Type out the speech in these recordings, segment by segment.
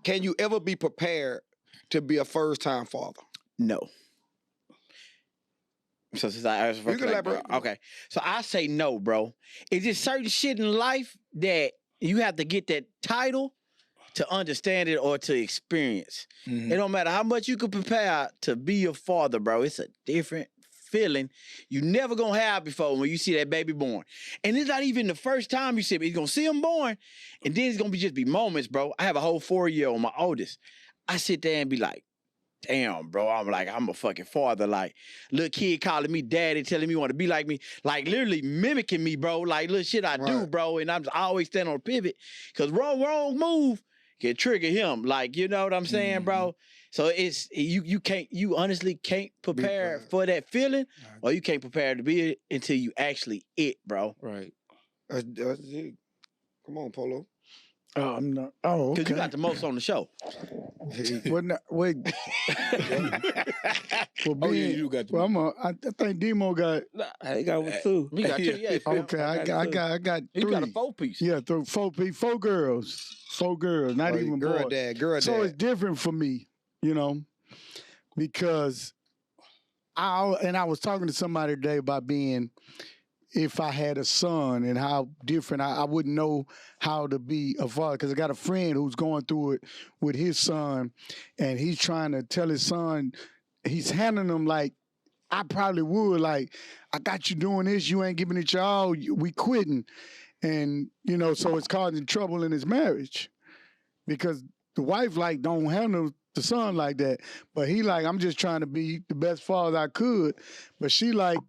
can you ever be prepared to be a first-time father? No. So since I was You can elaborate. okay. So I say no, bro. It's just certain shit in life that you have to get that title to understand it or to experience. Mhm. It don't matter how much you can prepare to be a father, bro. It's a different feeling you never gonna have before when you see that baby born. And it's not even the first time you see it. You're gonna see him born, and then it's gonna be just be moments, bro. I have a whole 4-year-old, my oldest. I sit there and be like, damn, bro, I'm a fucking father. Like, little kid calling me daddy, telling me he want to be like me, like literally mimicking me, bro. Like, little shit I do, bro. And I always stand on a pivot. Because wrong move can trigger him. Like, you know what I'm saying, bro? So it's, you honestly can't prepare for that feeling, or you can't prepare to be it until you actually it, bro. Right. That's it. Come on, Polo. Oh, I'm not. Oh, okay. Because you got the most on the show. Well, wait. Oh, yeah, you got the Well, I think Demo got. I got one too. We got 2, yeah. Okay, I got 3. You got a 4-piece. Yeah, 4 girls. 4 girls, not even girl boys. dad, girl So dad. it's different for me, you know, because I was talking to somebody today about being, if I had a son and how different I wouldn't know how to be a father, because I got a friend who's going through it with his son, and he's trying to tell his son, he's handling him like I probably would, like, I got you doing this, you ain't giving it your all, we quitting. And, you know, so it's causing trouble in his marriage because the wife, like, don't handle the son like that. But he like, I'm just trying to be the best father I could. But she like,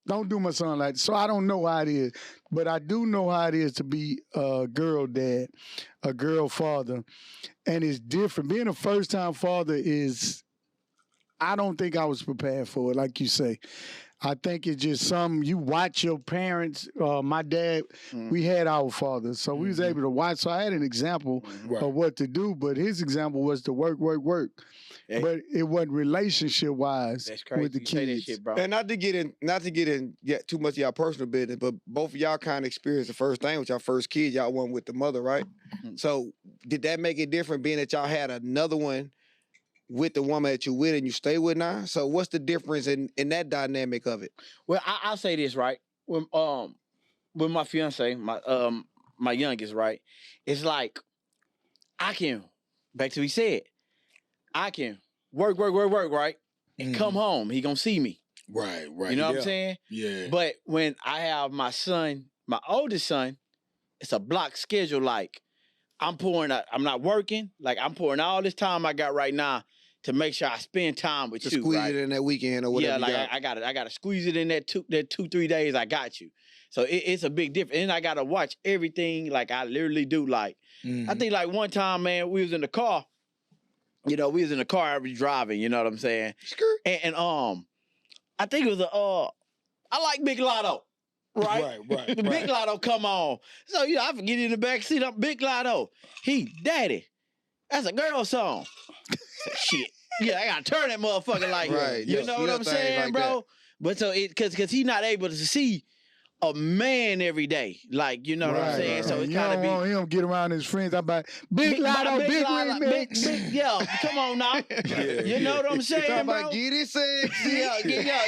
don't do my son like that. So I don't know how it is. But I do know how it is to be a girl dad, a girl father. And it's different. Being a first-time father is, I don't think I was prepared for it, like you say. I think it's just something you watch your parents. My dad, we had our fathers, so we was able to watch. So I had an example of what to do, but his example was to work. Hey. But it wasn't relationship wise That's crazy. with the You say that kids. shit, bro. And not to get in yet too much of y'all personal business, but both of y'all kind of experienced the first thing with y'all first kid. Y'all went with the mother, right? So did that make it different being that y'all had another one with the woman that you with and you stay with now? So what's the difference in that dynamic of it? Well, I'll say this, right? When with my fiance, my youngest, right? It's like I can, back to what he said, I can work, right? And come home. He gonna see me. Right. You know what I'm saying? Yeah. But when I have my son, my oldest son, it's a block schedule. Like I'm not working. Like I'm pouring all this time I got right now to make sure I spend time with To you. squeeze right? it in that weekend or whatever. Yeah, like you got. I gotta squeeze it in that 2-3 days. I got you. So it's a big difference. And I gotta watch everything like I literally do. Like I think like one time, man, we was in the car. You know, we was in the car, I was driving. You know what I'm saying? And I think it was I like Big Lotto. Right. The Big Lotto come on. So, you know, I forget in the back seat, I'm Big Lotto. He, daddy, that's a girl song. Shit. Yeah, I gotta turn that motherfucker like, Right, you yeah, know what I'm little saying, things like bro? that. But so cause he not able to see a man every day. Like, you know what I'm saying? So it's you gotta don't be want him to get around his friends. I'm like, Big Lotto, Big Wing, man. yeah, come on now. You know what I'm saying, Talking bro? about get it sexy. Yeah,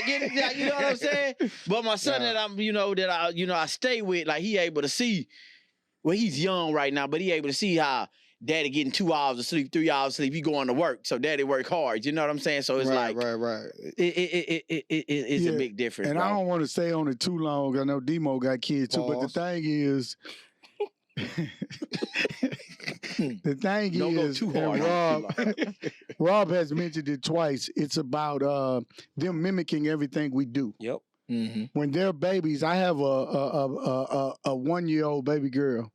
get it, you know what I'm saying? But my son that I stay with, like he able to see, well, he's young right now, but he able to see how daddy getting 2 hours of sleep, 3 hours of sleep, he going to work. So daddy work hard. You know what I'm saying? So it's right. it's a big difference. And bro. I don't want to stay on it too long. I know Demo got kids too, but the thing is, Don't go too hard. and Rob has mentioned it twice. It's about them mimicking everything we do. Yep. When they're babies, I have a 1-year-old baby girl.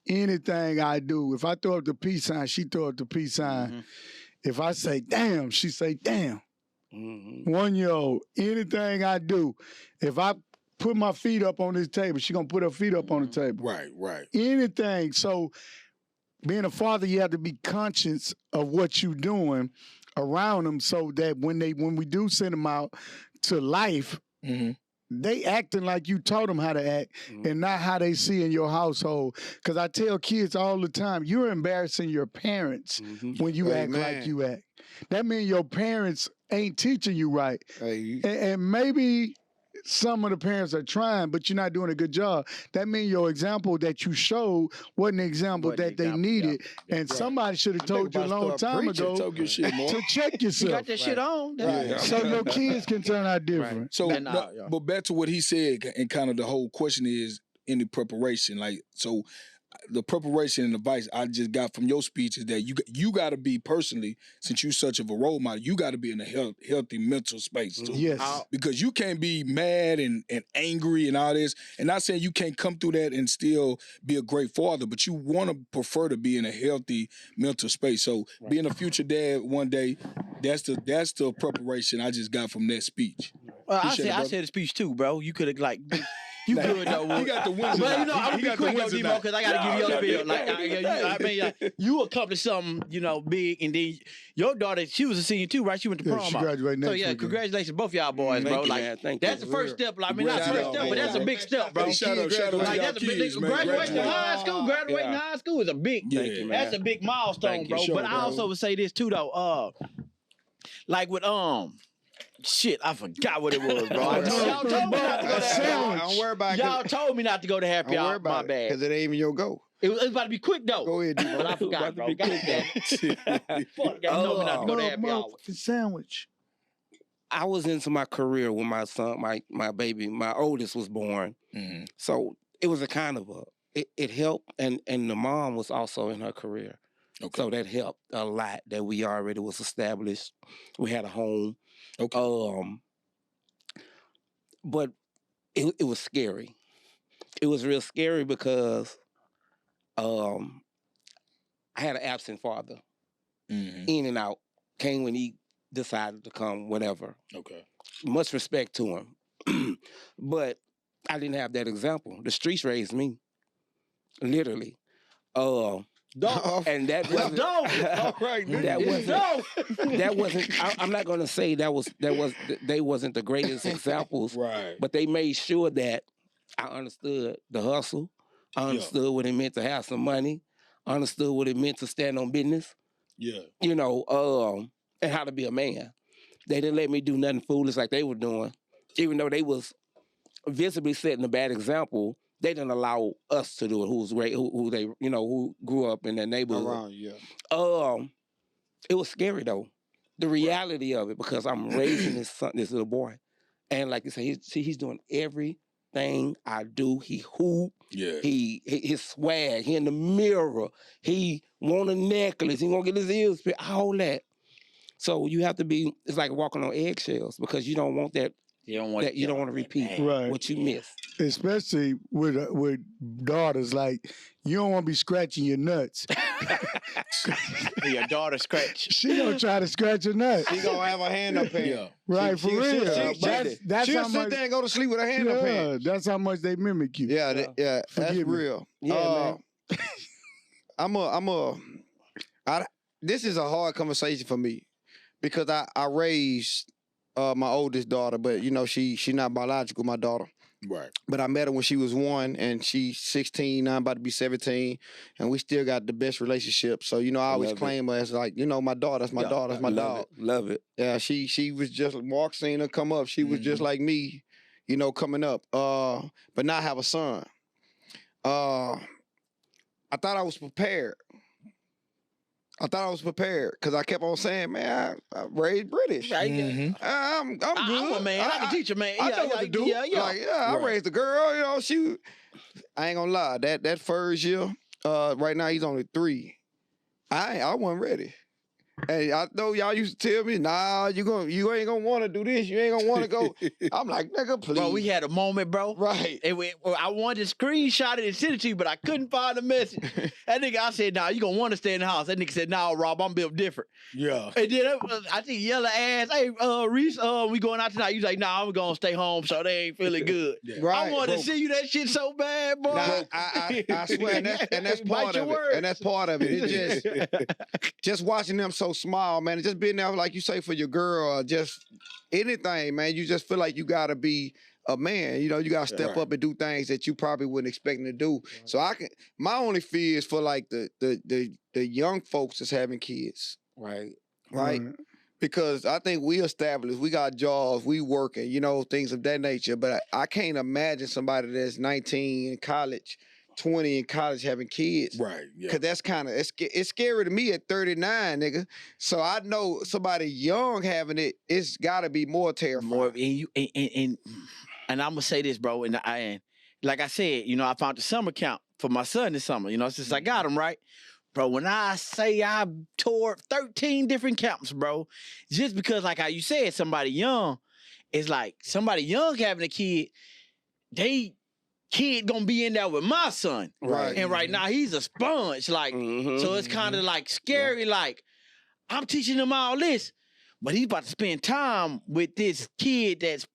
Anything I do, if I throw up the peace sign, she throw up the peace sign. If I say damn, she say damn. 1-year-old, anything I do, if I put my feet up on this table, she gonna put her feet up on the table. Right. Anything. So being a father, you have to be conscious of what you're doing around them so that when we do send them out to life, they acting like you taught them how to act and not how they see in your household. Because I tell kids all the time, you're embarrassing your parents when you act Amen. like you act. That means your parents ain't teaching you right. Hey, And maybe some of the parents are trying, but you're not doing a good job. That means your example that you showed wasn't the example Wasn't the that they example, needed. And somebody should have told you a long time ago Talk your shit, more. to check You yourself. got that shit on. That's- Yeah. So your kids can turn out different. So, Nah, yeah. but back to what he said, and kind of the whole question is in the preparation. Like, so the preparation and advice I just got from your speech is that you got to be personally, since you such of a role model, you got to be in a healthy mental space too. Yes. Because you can't be mad and angry and all this. And not saying you can't come through that and still be a great father, but you want to prefer to be in a healthy mental space. So being a future dad one day, that's the preparation I just got from that speech. Well, Appreciate it, I brother. said the speech too, bro. You could have like. You good though. He got the wins. But you know, I'm He gonna be got the quick though, wins Demo, tonight. because I gotta give you your spiel. Like, I mean, like, you accomplished something, you know, big, and then your daughter, she was a senior too, right? She went to Yeah, prom. she out. graduated So next yeah, weekend. congratulations, both y'all boys, Thank bro. you, Like, man. Thank that's you. the first step. I mean, not Shout first out, step, but that's a man. big step, bro. Hey, shout out to Like, y'all that's a big kids, man. graduating Graduate. high school. Graduating Yeah. high school is a big. Yeah. Thank you, man. That's a big milestone, Thank you. bro. Sure, But I bro. also would say this too, though. Like with shit, I forgot what it was, bro. Y'all told me not to go I there. don't worry about it. Y'all told me not to go to happy Don't worry hour. My about it. bad. Because it ain't even your go. It was about to be quick though. Go ahead, But D-Mo. I forgot, About bro. to be God quick, damn. Fuck, y'all told me not to go to happy hour. Motherfucking sandwich. I was into my career when my son, my baby, my oldest was born. Mhm. So it was a kind of it helped, and the mom was also in her career. Okay. So that helped a lot that we already was established. We had a home. Okay. But it was scary. It was real scary because I had an absent father, Mhm. in and out, came when he decided to come, whatever. Okay. Much respect to him. But I didn't have that example. The streets raised me, literally. Dope. And that That's wasn't, dope. All right, nigga. that It's wasn't, dope. that wasn't, I'm not going to say they wasn't the greatest examples, Right. but they made sure that I understood the hustle. I understood what it meant to have some money. I understood what it meant to stand on business, Yeah. you know, and how to be a man. They didn't let me do nothing foolish like they were doing. Even though they was visibly setting a bad example, they didn't allow us to do it. Who they, you know, who grew up in that neighborhood. Around you, yeah. It was scary though, the reality of it, because I'm raising this little boy, and like you say, he's doing everything I do. He hoop, Yeah. his swag, he in the mirror, he want a necklace, he gonna get his ears pierced, all that. So you have to be. It's like walking on eggshells because you don't want that. You don't want You don't want to repeat Right. what you missed. Especially with daughters, like you don't want to be scratching your nuts. your daughter scratch. She gonna try to scratch your nuts. She gonna have a hand up here. Yeah. Right, for She'll real. That's She'll how sit much. there and go to sleep with her hand up Yeah, here. that's how much they mimic you. Yeah, that's Forgive me. real. Yeah, This is a hard conversation for me because I raised my oldest daughter, but you know she not biological, my daughter. Right. But I met her when she was 1 and she's 16, now I'm about to be 17, and we still got the best relationship. So, you know, I always Love it. claim her as like, you know, my daughter, that's my daughter, that's my dog. Love it. Yeah, she was just Mark seen her come up. She was just like me, you know, coming up. But now I have a son. I thought I was prepared. Because I kept on saying, man, I raised British. Right? Mhm. I'm good. I'm a man. I can teach a man. I Yeah, know what to do. Yeah, yeah. Like, I Right. raised a girl, you know, I ain't gonna lie. That first year, right now he's only 3. I wasn't ready. Hey, I know y'all used to tell me, nah, you ain't gonna want to do this. You ain't gonna want to go. I'm like, nigga, please. Bro, we had a moment, bro. right. And I wanted to screenshot it and send it to you, but I couldn't find the message. That nigga, I said, nah, you gonna want to stay in the house. That nigga said, nah, Rob, I'm built different. Yeah. And then I think yellow ass, hey, Reese, we going out tonight. You like, nah, I'm gonna stay home, so they ain't feeling good. Yeah. Right. I wanted Bro. to see you that shit so bad, bro. Nah, I swear, and that's Bite part your of it. words. And that's part of it. It's just watching them so small, man. And just being there, like you say, for your girl, or just anything, man. You just feel like you gotta be a man. You know, you gotta step Right. up and do things that you probably wouldn't expect to do. So my only fear is for like the young folks that's having kids, Right. right? Because I think we established, we got jobs, we working, you know, things of that nature. But I can't imagine somebody that's 19 in college, 20 in college having kids. Right. Yeah. Cause that's kind of it's scary to me at 39, nigga. So I know somebody young having it, it's got to be more terrifying. More and I'm gonna say this, bro. And like I said, you know, I found the summer camp for my son this summer. You know, since I got him right, bro. When I say I toured 13 different camps, bro, just because, like how you said, somebody young, it's like somebody young having a kid, they kid gonna be in there with my son, Right. and right now he's a sponge, like. Mhm. So it's kind of like scary, like I'm teaching him all this, but he's about to spend time with this kid that's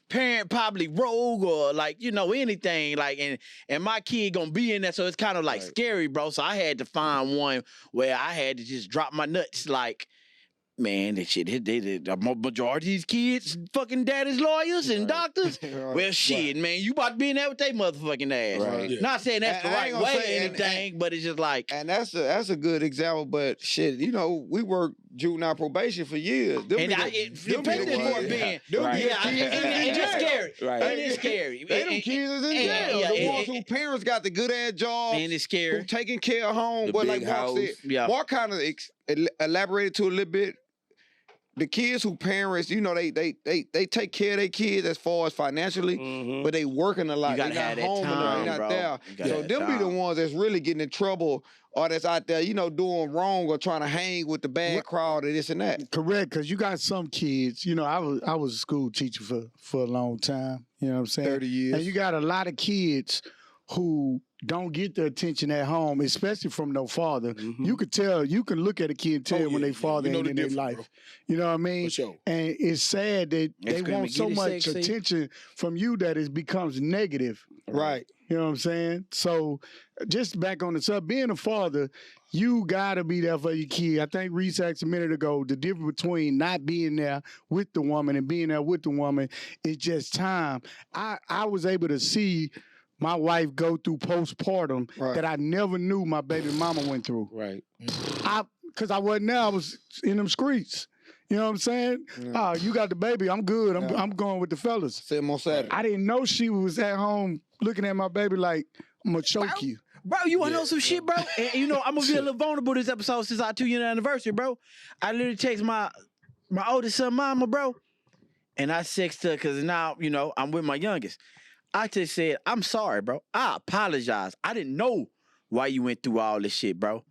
parent probably rogue or like, you know, anything, like, and my kid gonna be in there, so it's kind of like Right. scary, bro. So I had to find one where I had to just drop my nuts, like, man, that shit, the majority of these kids fucking daddy's lawyers and Right. doctors. Right. Well, shit, man, you about to be in there with they motherfucking ass. Right. Yeah. Not saying that's And the I ain't right gonna way say- or and- anything, but it's just like, And that's a good example, but shit, you know, we worked juvenile probation for years. Them and be I, the- it, them be the depending on ones- it being, them be Right. the yeah, kids and in it's jail. scary. Right. And it's scary. They them kids is in and- jail. yeah, The and- ones whose parents got the good ass jobs, And it's who scary. taking care of home. The But like big Mark house. said, Yeah. Mark kind of elaborated to a little bit. The kids who parents, you know, they take care of their kids as far as financially, Mhm. but they working a lot. You gotta They not have that home time, enough. They not bro. there. You gotta So have them be the time. ones that's really getting in trouble or that's out there, you know, doing wrong or trying to hang with the bad crowd or this and that. Correct, because you got some kids. You know, I was a school teacher for a long time. You know what I'm saying? 30 years. And you got a lot of kids who don't get the attention at home, especially from no father. Mhm. You could tell, you can look at a kid and tell Oh, when yeah, their father you know ain't the in their difference, life. bro. You know what I mean? For sure. And it's sad that they screaming, want so "Get it much sexy." attention from you that it becomes negative. Right. You know what I'm saying? So just back on the sub, being a father, you gotta be there for your kid. I think Reese asked a minute ago, the difference between not being there with the woman and being there with the woman is just time. I was able to see my wife go through postpartum Right. that I never knew my baby mama went through. Right. Cause I wasn't there, I was in them streets. You know what I'm saying? Yeah. You got the baby, I'm good. Yeah. I'm going with the fellas. Said on Saturday. I didn't know she was at home looking at my baby like, I'm gonna choke you. Bro, you wanna Yeah, know some shit, bro? And you know, I'm gonna be a Shit. little vulnerable this episode since our 2-year anniversary, bro. I literally text my oldest son, mama, bro, and I text her because now, you know, I'm with my youngest. I just said, I'm sorry, bro. I apologize. I didn't know why you went through all this shit, bro.